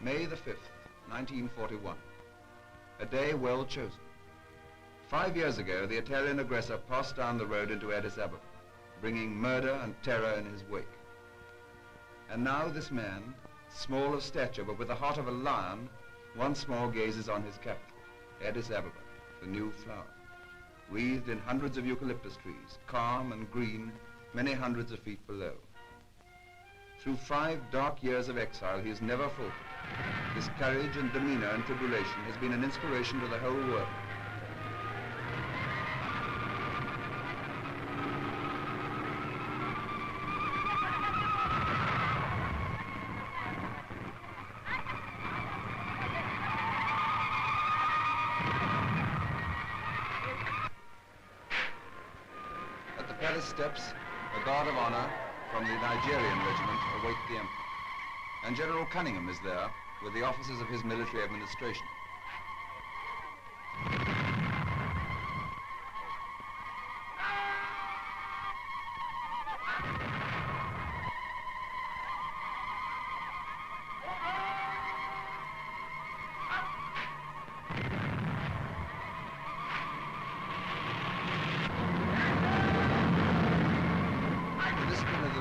May the 5th, 1941. A day well chosen. 5 years ago, the Italian aggressor passed down the road into Addis Ababa, bringing murder and terror in his wake. And now this man, small of stature but with the heart of a lion, once more gazes on his capital, Addis Ababa, the new flower, wreathed in hundreds of eucalyptus trees, calm and green, many hundreds of feet below. Through 5 dark years of exile, he has never faltered. His courage and demeanor in tribulation has been an inspiration to the whole world. At the palace steps, a guard of honor from the Nigerian regiment await the emperor. And General Cunningham is there with the officers of his military administration.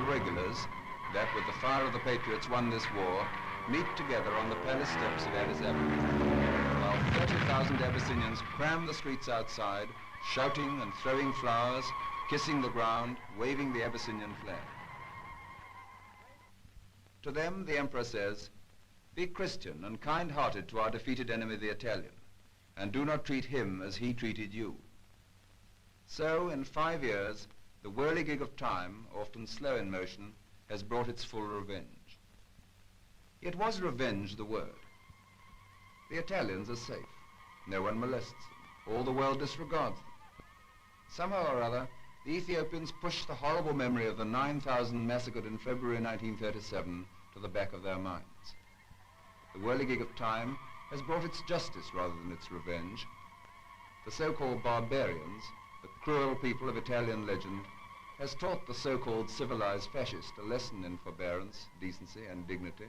Regulars that, with the fire of the patriots, won this war, meet together on the palace steps of Addis Ababa, while 30,000 Abyssinians cram the streets outside, shouting and throwing flowers, kissing the ground, waving the Abyssinian flag. To them, the emperor says, "Be Christian and kind-hearted to our defeated enemy, the Italian, and do not treat him as he treated you." So, in 5 years, the whirligig of time, often slow in motion, has brought its full revenge. Yet was revenge the word? The Italians are safe. No one molests them. All the world disregards them. Somehow or other, the Ethiopians push the horrible memory of the 9,000 massacred in February 1937 to the back of their minds. The whirligig of time has brought its justice rather than its revenge. The so-called barbarians, the cruel people of Italian legend, has taught the so-called civilized fascist a lesson in forbearance, decency, and dignity.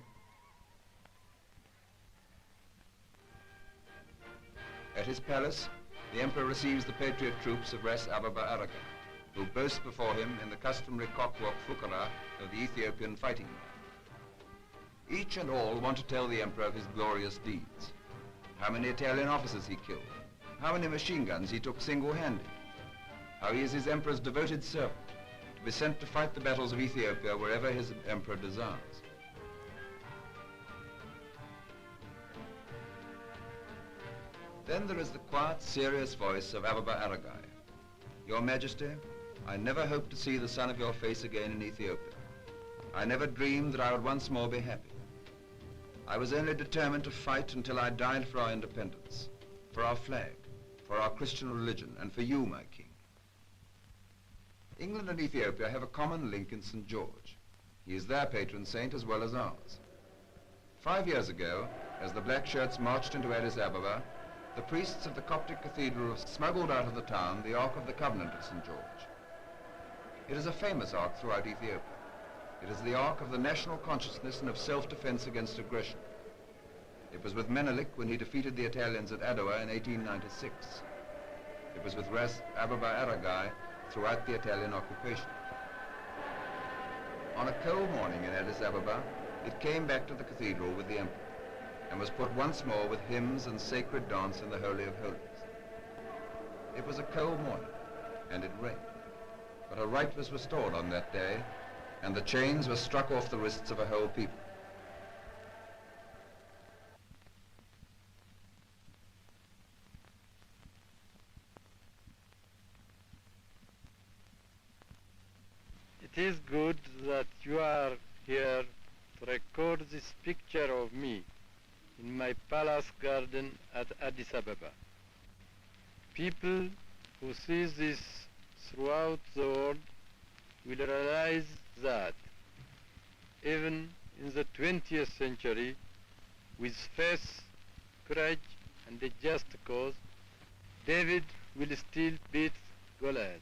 At his palace, the emperor receives the patriot troops of Ras Ababa Araga, who boast before him in the customary cockroach fukara of the Ethiopian fighting man. Each and all want to tell the emperor of his glorious deeds. How many Italian officers he killed, how many machine guns he took single-handed, how he is his emperor's devoted servant, to be sent to fight the battles of Ethiopia wherever his emperor desires. Then there is the quiet, serious voice of Ababa Aragai. "Your Majesty, I never hoped to see the sun of your face again in Ethiopia. I never dreamed that I would once more be happy. I was only determined to fight until I died for our independence, for our flag, for our Christian religion, and for you, my king." England and Ethiopia have a common link in St. George. He is their patron saint as well as ours. 5 years ago, as the black shirts marched into Addis Ababa, the priests of the Coptic cathedral smuggled out of the town the Ark of the Covenant of St. George. It is a famous ark throughout Ethiopia. It is the ark of the national consciousness and of self-defense against aggression. It was with Menelik when he defeated the Italians at Adwa in 1896. It was with Ras Ababa Aragai throughout the Italian occupation. On a cold morning in Addis Ababa, it came back to the cathedral with the emperor and was put once more with hymns and sacred dance in the Holy of Holies. It was a cold morning, and it rained, but a right was restored on that day, and the chains were struck off the wrists of a whole people. It is good that you are here to record this picture of me in my palace garden at Addis Ababa. People who see this throughout the world will realize that even in the 20th century, with faith, courage, and a just cause, David will still beat Goliath.